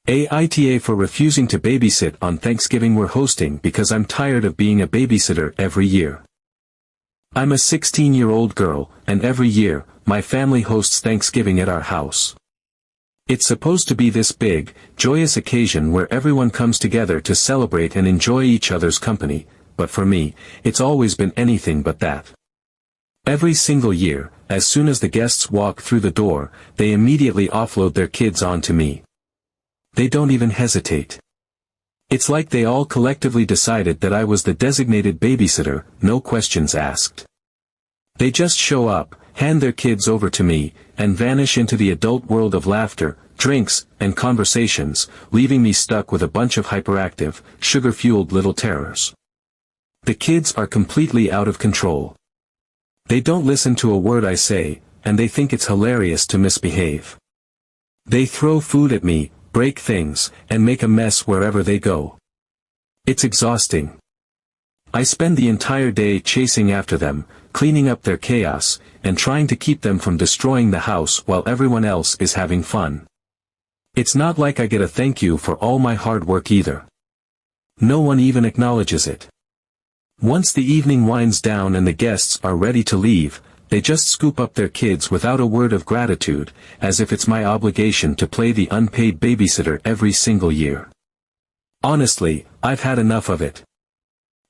AITA for refusing to babysit on Thanksgiving we're hosting because I'm tired of being a babysitter every year. I'm a 16-year-old girl, and every year, my family hosts Thanksgiving at our house. It's supposed to be this big, joyous occasion where everyone comes together to celebrate and enjoy each other's company, but for me, it's always been anything but that. Every single year, as soon as the guests walk through the door, they immediately offload their kids onto me. They don't even hesitate. It's like they all collectively decided that I was the designated babysitter, no questions asked. They just show up, hand their kids over to me, and vanish into the adult world of laughter, drinks, and conversations, leaving me stuck with a bunch of hyperactive, sugar-fueled little terrors. The kids are completely out of control. They don't listen to a word I say, and they think it's hilarious to misbehave. They throw food at me, break things, and make a mess wherever they go. It's exhausting. I spend the entire day chasing after them, cleaning up their chaos, and trying to keep them from destroying the house while everyone else is having fun. It's not like I get a thank you for all my hard work either. No one even acknowledges it. Once the evening winds down and the guests are ready to leave, they just scoop up their kids without a word of gratitude, as if it's my obligation to play the unpaid babysitter every single year. Honestly, I've had enough of it.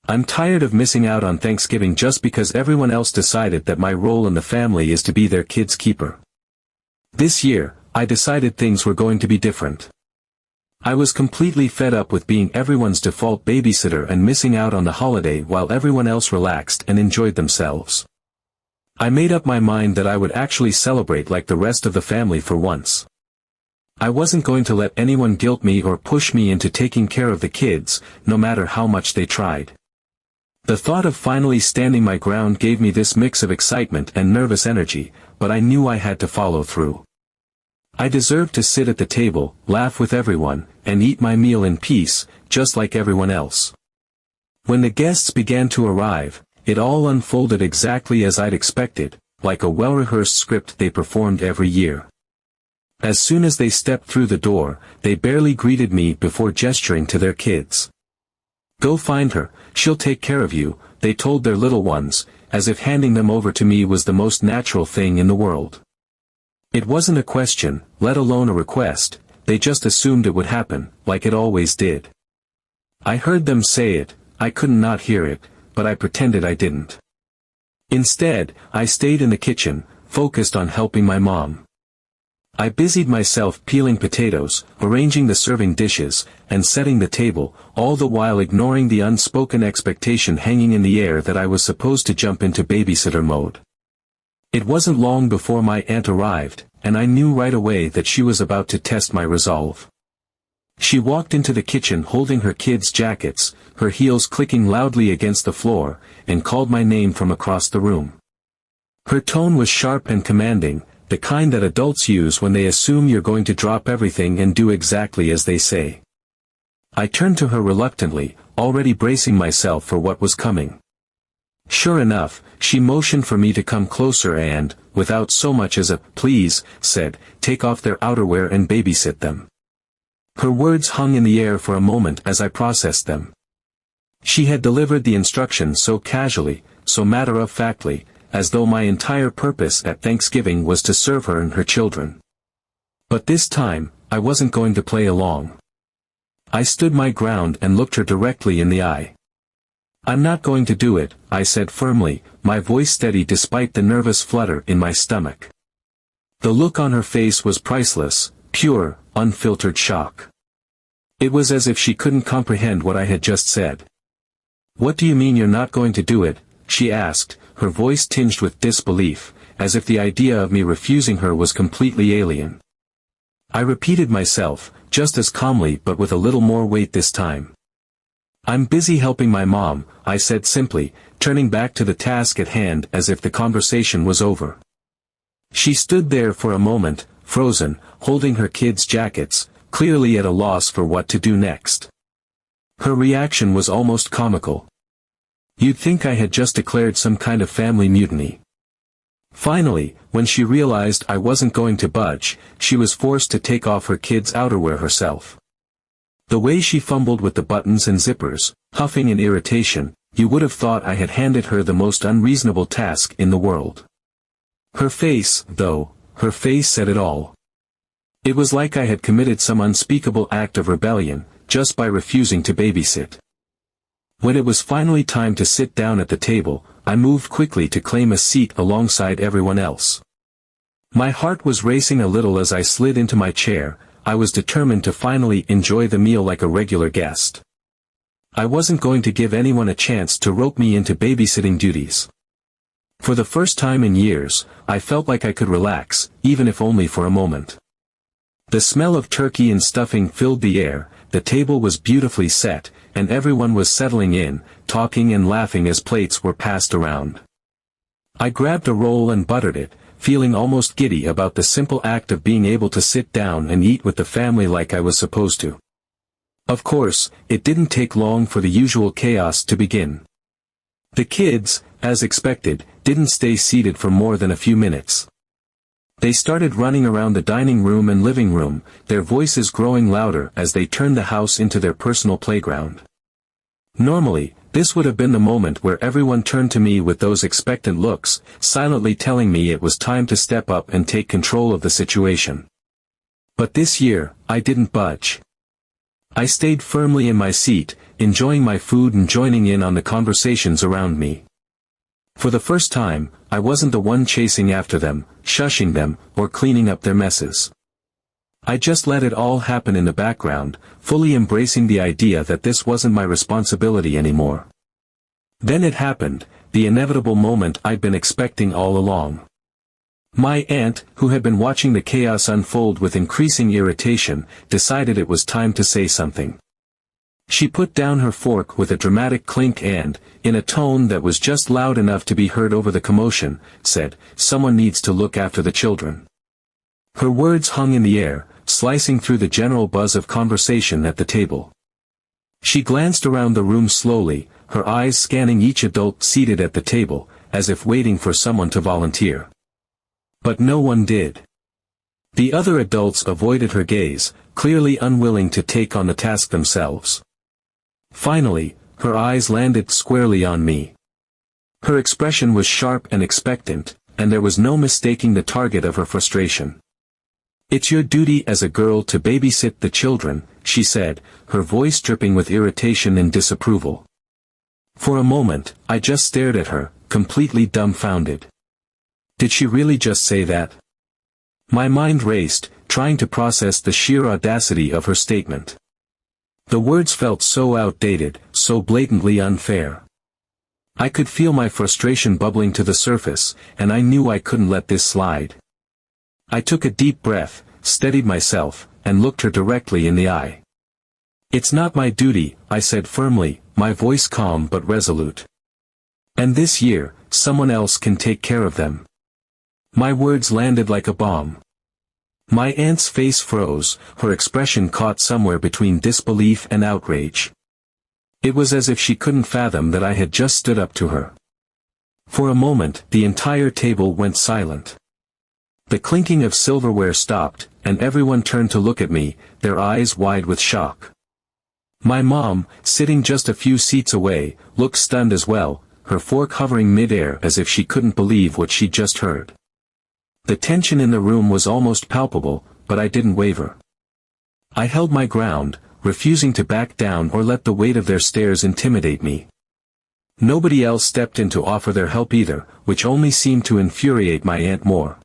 I'm tired of missing out on Thanksgiving just because everyone else decided that my role in the family is to be their kid's keeper. This year, I decided things were going to be different. I was completely fed up with being everyone's default babysitter and missing out on the holiday while everyone else relaxed and enjoyed themselves. I made up my mind that I would actually celebrate like the rest of the family for once. I wasn't going to let anyone guilt me or push me into taking care of the kids, no matter how much they tried. The thought of finally standing my ground gave me this mix of excitement and nervous energy, but I knew I had to follow through. I deserved to sit at the table, laugh with everyone, and eat my meal in peace, just like everyone else. When the guests began to arrive, it all unfolded exactly as I'd expected, like a well-rehearsed script they performed every year. As soon as they stepped through the door, they barely greeted me before gesturing to their kids. "Go find her, she'll take care of you," they told their little ones, as if handing them over to me was the most natural thing in the world. It wasn't a question, let alone a request, they just assumed it would happen, like it always did. I heard them say it, I couldn't not hear it, but I pretended I didn't. Instead, I stayed in the kitchen, focused on helping my mom. I busied myself peeling potatoes, arranging the serving dishes, and setting the table, all the while ignoring the unspoken expectation hanging in the air that I was supposed to jump into babysitter mode. It wasn't long before my aunt arrived, and I knew right away that she was about to test my resolve. She walked into the kitchen holding her kids' jackets, her heels clicking loudly against the floor, and called my name from across the room. Her tone was sharp and commanding, the kind that adults use when they assume you're going to drop everything and do exactly as they say. I turned to her reluctantly, already bracing myself for what was coming. Sure enough, she motioned for me to come closer and, without so much as a "please," said, "Take off their outerwear and babysit them." Her words hung in the air for a moment as I processed them. She had delivered the instructions so casually, so matter-of-factly, as though my entire purpose at Thanksgiving was to serve her and her children. But this time, I wasn't going to play along. I stood my ground and looked her directly in the eye. "I'm not going to do it," I said firmly, my voice steady despite the nervous flutter in my stomach. The look on her face was priceless, pure, unfiltered shock. It was as if she couldn't comprehend what I had just said. "What do you mean you're not going to do it?" she asked, her voice tinged with disbelief, as if the idea of me refusing her was completely alien. I repeated myself, just as calmly but with a little more weight this time. "I'm busy helping my mom," I said simply, turning back to the task at hand as if the conversation was over. She stood there for a moment, frozen, holding her kids' jackets, clearly at a loss for what to do next. Her reaction was almost comical. You'd think I had just declared some kind of family mutiny. Finally, when she realized I wasn't going to budge, she was forced to take off her kids' outerwear herself. The way she fumbled with the buttons and zippers, huffing in irritation, you would have thought I had handed her the most unreasonable task in the world. Her face, though, her face said it all. It was like I had committed some unspeakable act of rebellion, just by refusing to babysit. When it was finally time to sit down at the table, I moved quickly to claim a seat alongside everyone else. My heart was racing a little as I slid into my chair. I was determined to finally enjoy the meal like a regular guest. I wasn't going to give anyone a chance to rope me into babysitting duties. For the first time in years, I felt like I could relax, even if only for a moment. The smell of turkey and stuffing filled the air, the table was beautifully set, and everyone was settling in, talking and laughing as plates were passed around. I grabbed a roll and buttered it, feeling almost giddy about the simple act of being able to sit down and eat with the family like I was supposed to. Of course, it didn't take long for the usual chaos to begin. The kids, as expected, didn't stay seated for more than a few minutes. They started running around the dining room and living room, their voices growing louder as they turned the house into their personal playground. Normally, this would have been the moment where everyone turned to me with those expectant looks, silently telling me it was time to step up and take control of the situation. But this year, I didn't budge. I stayed firmly in my seat, enjoying my food and joining in on the conversations around me. For the first time, I wasn't the one chasing after them, shushing them, or cleaning up their messes. I just let it all happen in the background, fully embracing the idea that this wasn't my responsibility anymore. Then it happened, the inevitable moment I'd been expecting all along. My aunt, who had been watching the chaos unfold with increasing irritation, decided it was time to say something. She put down her fork with a dramatic clink and, in a tone that was just loud enough to be heard over the commotion, said, "Someone needs to look after the children." Her words hung in the air, slicing through the general buzz of conversation at the table. She glanced around the room slowly, her eyes scanning each adult seated at the table, as if waiting for someone to volunteer. But no one did. The other adults avoided her gaze, clearly unwilling to take on the task themselves. Finally, her eyes landed squarely on me. Her expression was sharp and expectant, and there was no mistaking the target of her frustration. "It's your duty as a girl to babysit the children," she said, her voice dripping with irritation and disapproval. For a moment, I just stared at her, completely dumbfounded. Did she really just say that? My mind raced, trying to process the sheer audacity of her statement. The words felt so outdated, so blatantly unfair. I could feel my frustration bubbling to the surface, and I knew I couldn't let this slide. I took a deep breath, steadied myself, and looked her directly in the eye. "It's not my duty," I said firmly, my voice calm but resolute. "And this year, someone else can take care of them." My words landed like a bomb. My aunt's face froze, her expression caught somewhere between disbelief and outrage. It was as if she couldn't fathom that I had just stood up to her. For a moment, the entire table went silent. The clinking of silverware stopped, and everyone turned to look at me, their eyes wide with shock. My mom, sitting just a few seats away, looked stunned as well, her fork hovering mid-air as if she couldn't believe what she'd just heard. The tension in the room was almost palpable, but I didn't waver. I held my ground, refusing to back down or let the weight of their stares intimidate me. Nobody else stepped in to offer their help either, which only seemed to infuriate my aunt more.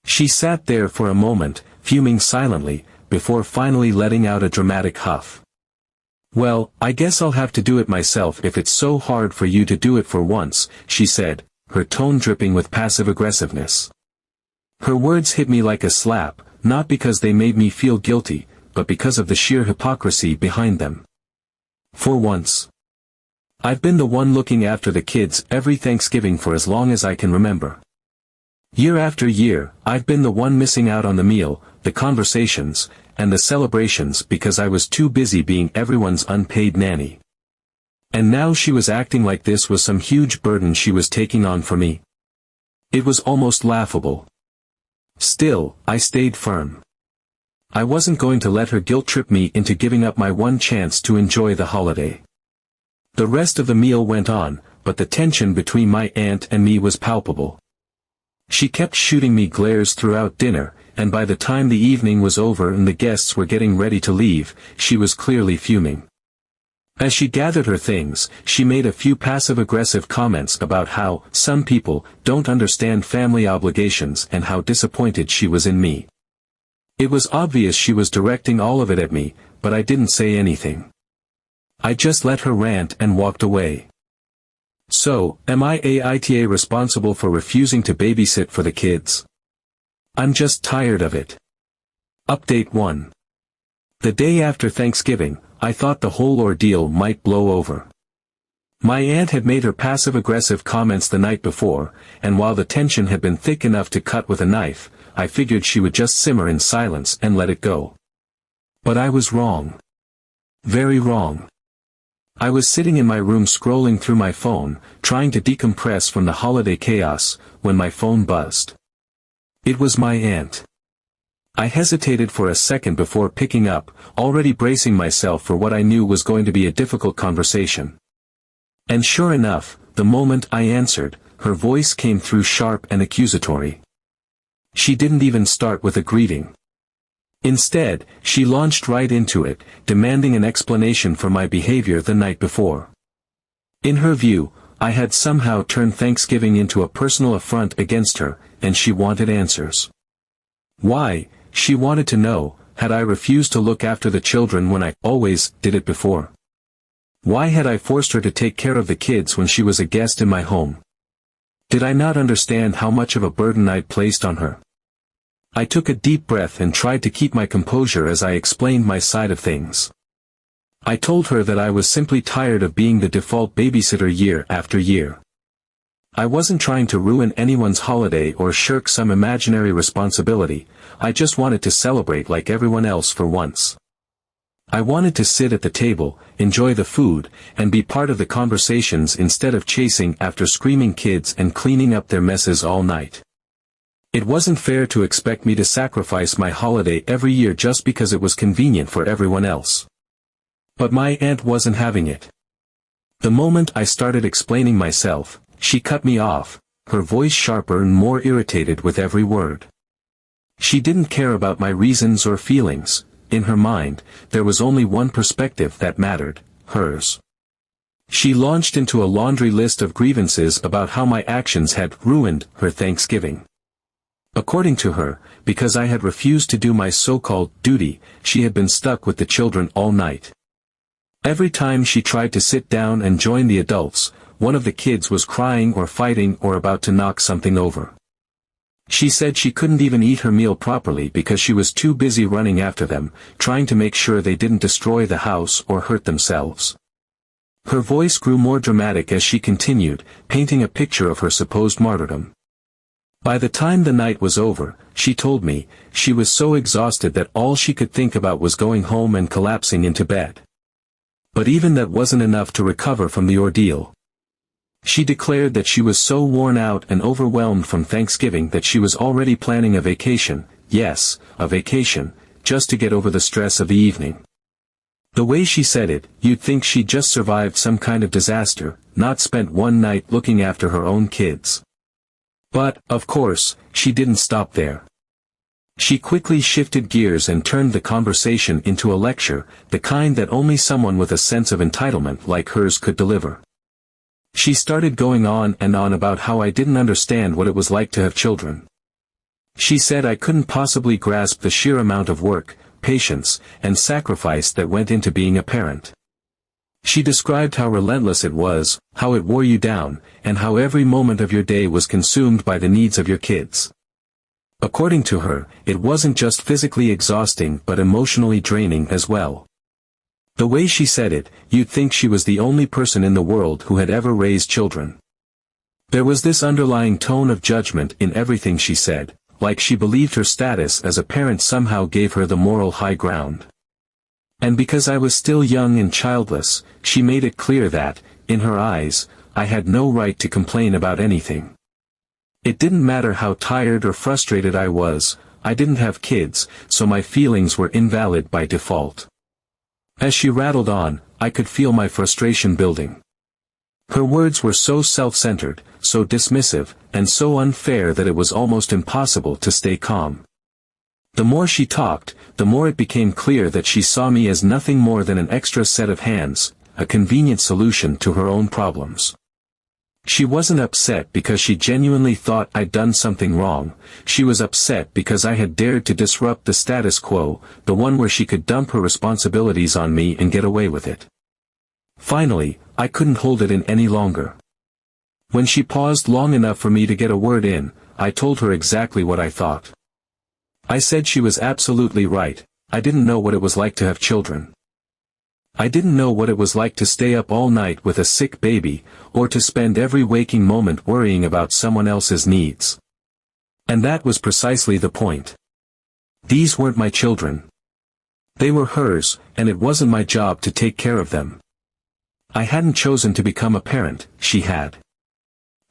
She sat there for a moment, fuming silently, before finally letting out a dramatic huff. "Well, I guess I'll have to do it myself if it's so hard for you to do it for once," she said, her tone dripping with passive aggressiveness. Her words hit me like a slap, not because they made me feel guilty, but because of the sheer hypocrisy behind them. For once. I've been the one looking after the kids every Thanksgiving for as long as I can remember. Year after year, I've been the one missing out on the meal, the conversations, and the celebrations because I was too busy being everyone's unpaid nanny. And now she was acting like this was some huge burden she was taking on for me. It was almost laughable. Still, I stayed firm. I wasn't going to let her guilt trip me into giving up my one chance to enjoy the holiday. The rest of the meal went on, but the tension between my aunt and me was palpable. She kept shooting me glares throughout dinner, and by the time the evening was over and the guests were getting ready to leave, she was clearly fuming. As she gathered her things, she made a few passive-aggressive comments about how some people don't understand family obligations and how disappointed she was in me. It was obvious she was directing all of it at me, but I didn't say anything. I just let her rant and walked away. So, am I AITA responsible for refusing to babysit for the kids? I'm just tired of it. Update 1. The day after Thanksgiving, I thought the whole ordeal might blow over. My aunt had made her passive-aggressive comments the night before, and while the tension had been thick enough to cut with a knife, I figured she would just simmer in silence and let it go. But I was wrong. Very wrong. I was sitting in my room scrolling through my phone, trying to decompress from the holiday chaos, when my phone buzzed. It was my aunt. I hesitated for a second before picking up, already bracing myself for what I knew was going to be a difficult conversation. And sure enough, the moment I answered, her voice came through sharp and accusatory. She didn't even start with a greeting. Instead, she launched right into it, demanding an explanation for my behavior the night before. In her view, I had somehow turned Thanksgiving into a personal affront against her, and she wanted answers. Why, she wanted to know, had I refused to look after the children when I always did it before? Why had I forced her to take care of the kids when she was a guest in my home? Did I not understand how much of a burden I'd placed on her? I took a deep breath and tried to keep my composure as I explained my side of things. I told her that I was simply tired of being the default babysitter year after year. I wasn't trying to ruin anyone's holiday or shirk some imaginary responsibility, I just wanted to celebrate like everyone else for once. I wanted to sit at the table, enjoy the food, and be part of the conversations instead of chasing after screaming kids and cleaning up their messes all night. It wasn't fair to expect me to sacrifice my holiday every year just because it was convenient for everyone else. But my aunt wasn't having it. The moment I started explaining myself, she cut me off, her voice sharper and more irritated with every word. She didn't care about my reasons or feelings. In her mind, there was only one perspective that mattered, hers. She launched into a laundry list of grievances about how my actions had ruined her Thanksgiving. According to her, because I had refused to do my so-called duty, she had been stuck with the children all night. Every time she tried to sit down and join the adults, one of the kids was crying or fighting or about to knock something over. She said she couldn't even eat her meal properly because she was too busy running after them, trying to make sure they didn't destroy the house or hurt themselves. Her voice grew more dramatic as she continued, painting a picture of her supposed martyrdom. By the time the night was over, she told me, she was so exhausted that all she could think about was going home and collapsing into bed. But even that wasn't enough to recover from the ordeal. She declared that she was so worn out and overwhelmed from Thanksgiving that she was already planning a vacation, yes, a vacation, just to get over the stress of the evening. The way she said it, you'd think she'd just survived some kind of disaster, not spent one night looking after her own kids. But, of course, she didn't stop there. She quickly shifted gears and turned the conversation into a lecture, the kind that only someone with a sense of entitlement like hers could deliver. She started going on and on about how I didn't understand what it was like to have children. She said I couldn't possibly grasp the sheer amount of work, patience, and sacrifice that went into being a parent. She described how relentless it was, how it wore you down, and how every moment of your day was consumed by the needs of your kids. According to her, it wasn't just physically exhausting but emotionally draining as well. The way she said it, you'd think she was the only person in the world who had ever raised children. There was this underlying tone of judgment in everything she said, like she believed her status as a parent somehow gave her the moral high ground. And because I was still young and childless, she made it clear that, in her eyes, I had no right to complain about anything. It didn't matter how tired or frustrated I was, I didn't have kids, so my feelings were invalid by default. As she rattled on, I could feel my frustration building. Her words were so self-centered, so dismissive, and so unfair that it was almost impossible to stay calm. The more she talked, the more it became clear that she saw me as nothing more than an extra set of hands, a convenient solution to her own problems. She wasn't upset because she genuinely thought I'd done something wrong. She was upset because I had dared to disrupt the status quo, the one where she could dump her responsibilities on me and get away with it. Finally, I couldn't hold it in any longer. When she paused long enough for me to get a word in, I told her exactly what I thought. I said she was absolutely right. I didn't know what it was like to have children. I didn't know what it was like to stay up all night with a sick baby, or to spend every waking moment worrying about someone else's needs. And that was precisely the point. These weren't my children. They were hers, and it wasn't my job to take care of them. I hadn't chosen to become a parent, she had.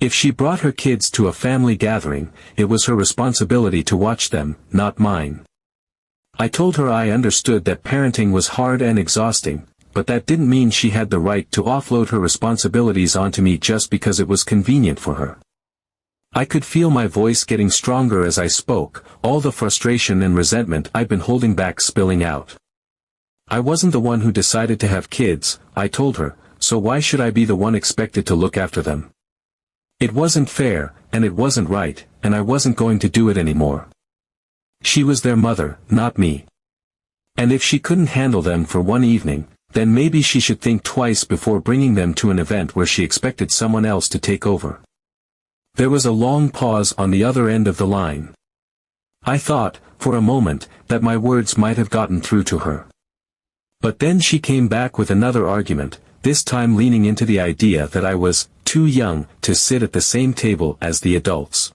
If she brought her kids to a family gathering, it was her responsibility to watch them, not mine. I told her I understood that parenting was hard and exhausting, but that didn't mean she had the right to offload her responsibilities onto me just because it was convenient for her. I could feel my voice getting stronger as I spoke, all the frustration and resentment I'd been holding back spilling out. I wasn't the one who decided to have kids, I told her, so why should I be the one expected to look after them? It wasn't fair, and it wasn't right, and I wasn't going to do it anymore. She was their mother, not me. And if she couldn't handle them for one evening, then maybe she should think twice before bringing them to an event where she expected someone else to take over. There was a long pause on the other end of the line. I thought, for a moment, that my words might have gotten through to her. But then she came back with another argument, this time leaning into the idea that I was too young to sit at the same table as the adults.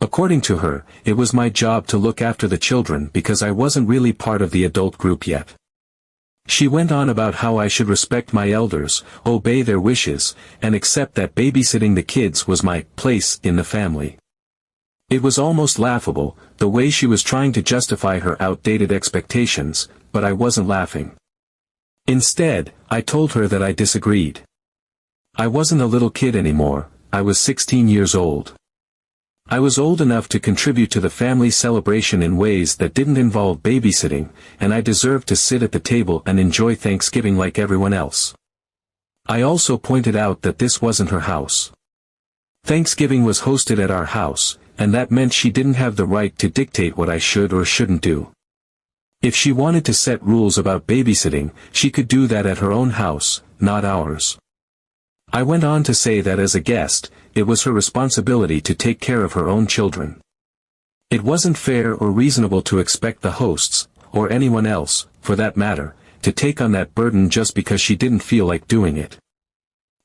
According to her, it was my job to look after the children because I wasn't really part of the adult group yet. She went on about how I should respect my elders, obey their wishes, and accept that babysitting the kids was my place in the family. It was almost laughable, the way she was trying to justify her outdated expectations, but I wasn't laughing. Instead, I told her that I disagreed. I wasn't a little kid anymore, I was 16 years old. I was old enough to contribute to the family celebration in ways that didn't involve babysitting, and I deserved to sit at the table and enjoy Thanksgiving like everyone else. I also pointed out that this wasn't her house. Thanksgiving was hosted at our house, and that meant she didn't have the right to dictate what I should or shouldn't do. If she wanted to set rules about babysitting, she could do that at her own house, not ours. I went on to say that as a guest, it was her responsibility to take care of her own children. It wasn't fair or reasonable to expect the hosts, or anyone else, for that matter, to take on that burden just because she didn't feel like doing it.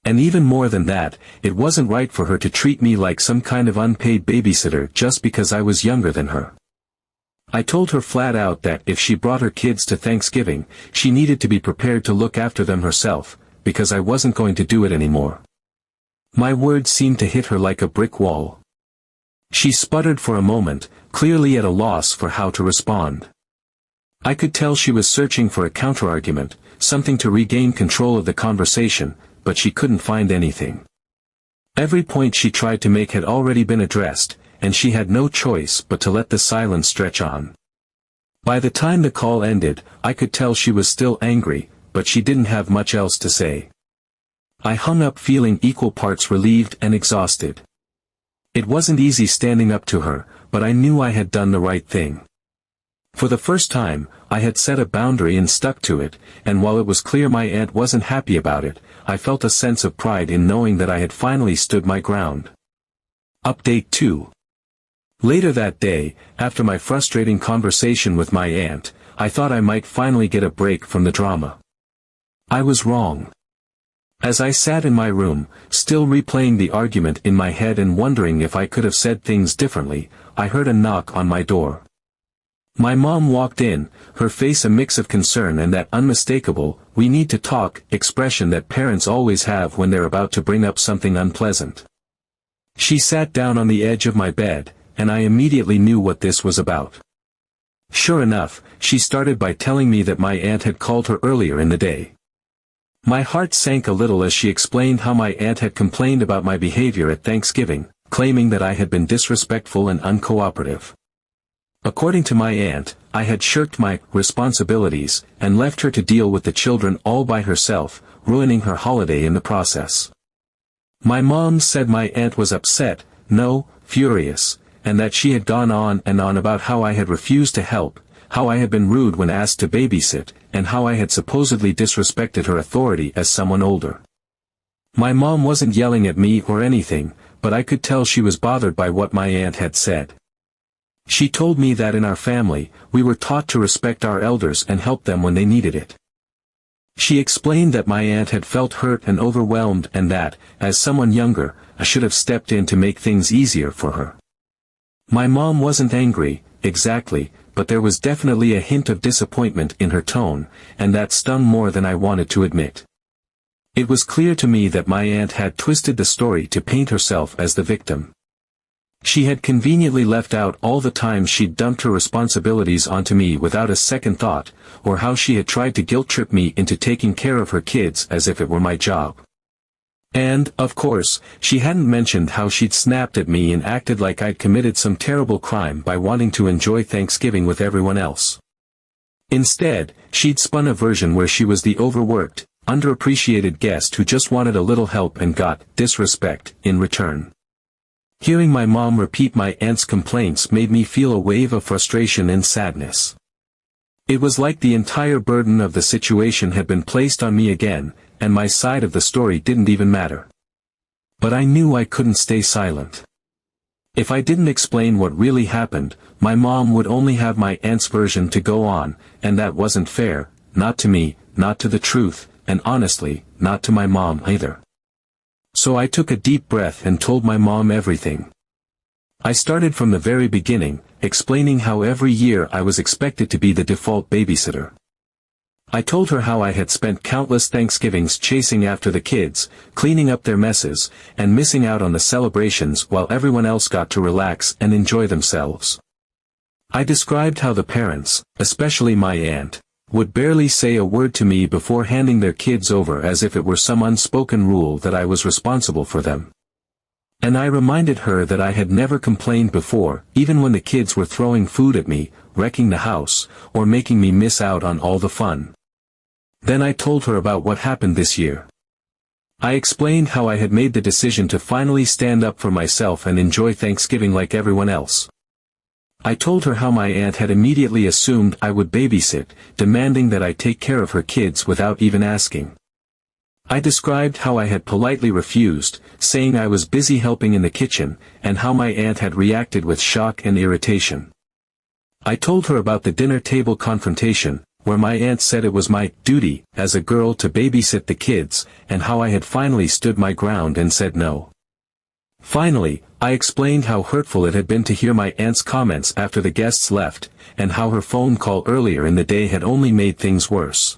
And even more than that, it wasn't right for her to treat me like some kind of unpaid babysitter just because I was younger than her. I told her flat out that if she brought her kids to Thanksgiving, she needed to be prepared to look after them herself, because I wasn't going to do it anymore. My words seemed to hit her like a brick wall. She sputtered for a moment, clearly at a loss for how to respond. I could tell she was searching for a counterargument, something to regain control of the conversation, but she couldn't find anything. Every point she tried to make had already been addressed, and she had no choice but to let the silence stretch on. By the time the call ended, I could tell she was still angry, but she didn't have much else to say. I hung up feeling equal parts relieved and exhausted. It wasn't easy standing up to her, but I knew I had done the right thing. For the first time, I had set a boundary and stuck to it, and while it was clear my aunt wasn't happy about it, I felt a sense of pride in knowing that I had finally stood my ground. Update 2. Later that day, after my frustrating conversation with my aunt, I thought I might finally get a break from the drama. I was wrong. As I sat in my room, still replaying the argument in my head and wondering if I could have said things differently, I heard a knock on my door. My mom walked in, her face a mix of concern and that unmistakable, "we need to talk," expression that parents always have when they're about to bring up something unpleasant. She sat down on the edge of my bed, and I immediately knew what this was about. Sure enough, she started by telling me that my aunt had called her earlier in the day. My heart sank a little as she explained how my aunt had complained about my behavior at Thanksgiving, claiming that I had been disrespectful and uncooperative. According to my aunt, I had shirked my responsibilities and left her to deal with the children all by herself, ruining her holiday in the process. My mom said my aunt was upset, no, furious, and that she had gone on and on about how I had refused to help, how I had been rude when asked to babysit, and how I had supposedly disrespected her authority as someone older. My mom wasn't yelling at me or anything, but I could tell she was bothered by what my aunt had said. She told me that in our family, we were taught to respect our elders and help them when they needed it. She explained that my aunt had felt hurt and overwhelmed and that, as someone younger, I should have stepped in to make things easier for her. My mom wasn't angry, exactly, but there was definitely a hint of disappointment in her tone, and that stung more than I wanted to admit. It was clear to me that my aunt had twisted the story to paint herself as the victim. She had conveniently left out all the times she'd dumped her responsibilities onto me without a second thought, or how she had tried to guilt-trip me into taking care of her kids as if it were my job. And, of course, she hadn't mentioned how she'd snapped at me and acted like I'd committed some terrible crime by wanting to enjoy Thanksgiving with everyone else. Instead, she'd spun a version where she was the overworked, underappreciated guest who just wanted a little help and got disrespect in return. Hearing my mom repeat my aunt's complaints made me feel a wave of frustration and sadness. It was like the entire burden of the situation had been placed on me again, and my side of the story didn't even matter. But I knew I couldn't stay silent. If I didn't explain what really happened, my mom would only have my aunt's version to go on, and that wasn't fair, not to me, not to the truth, and honestly, not to my mom either. So I took a deep breath and told my mom everything. I started from the very beginning, explaining how every year I was expected to be the default babysitter. I told her how I had spent countless Thanksgivings chasing after the kids, cleaning up their messes, and missing out on the celebrations while everyone else got to relax and enjoy themselves. I described how the parents, especially my aunt, would barely say a word to me before handing their kids over as if it were some unspoken rule that I was responsible for them. And I reminded her that I had never complained before, even when the kids were throwing food at me, wrecking the house, or making me miss out on all the fun. Then I told her about what happened this year. I explained how I had made the decision to finally stand up for myself and enjoy Thanksgiving like everyone else. I told her how my aunt had immediately assumed I would babysit, demanding that I take care of her kids without even asking. I described how I had politely refused, saying I was busy helping in the kitchen, and how my aunt had reacted with shock and irritation. I told her about the dinner table confrontation, where my aunt said it was my duty as a girl to babysit the kids, and how I had finally stood my ground and said no. Finally, I explained how hurtful it had been to hear my aunt's comments after the guests left, and how her phone call earlier in the day had only made things worse.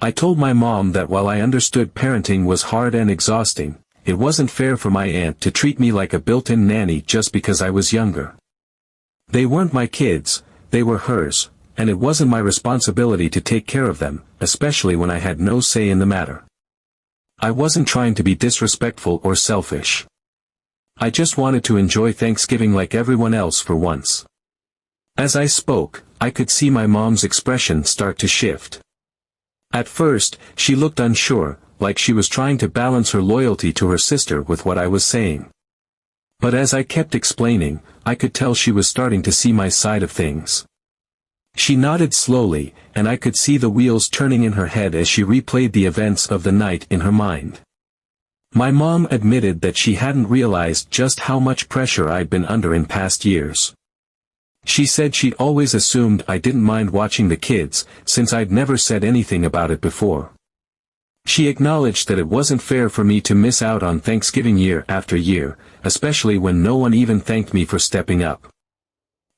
I told my mom that while I understood parenting was hard and exhausting, it wasn't fair for my aunt to treat me like a built-in nanny just because I was younger. They weren't my kids, they were hers, and it wasn't my responsibility to take care of them, especially when I had no say in the matter. I wasn't trying to be disrespectful or selfish. I just wanted to enjoy Thanksgiving like everyone else for once. As I spoke, I could see my mom's expression start to shift. At first, she looked unsure, like she was trying to balance her loyalty to her sister with what I was saying. But as I kept explaining, I could tell she was starting to see my side of things. She nodded slowly, and I could see the wheels turning in her head as she replayed the events of the night in her mind. My mom admitted that she hadn't realized just how much pressure I'd been under in past years. She said she'd always assumed I didn't mind watching the kids, since I'd never said anything about it before. She acknowledged that it wasn't fair for me to miss out on Thanksgiving year after year, especially when no one even thanked me for stepping up.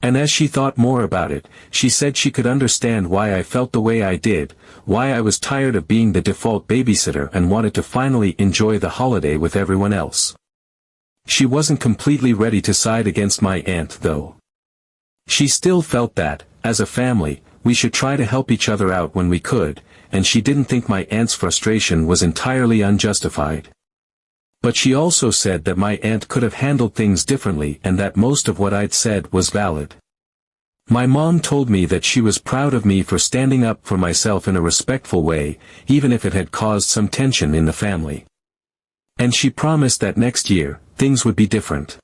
And as she thought more about it, she said she could understand why I felt the way I did, why I was tired of being the default babysitter and wanted to finally enjoy the holiday with everyone else. She wasn't completely ready to side against my aunt though. She still felt that, as a family, we should try to help each other out when we could, and she didn't think my aunt's frustration was entirely unjustified. But she also said that my aunt could have handled things differently and that most of what I'd said was valid. My mom told me that she was proud of me for standing up for myself in a respectful way, even if it had caused some tension in the family. And she promised that next year, things would be different.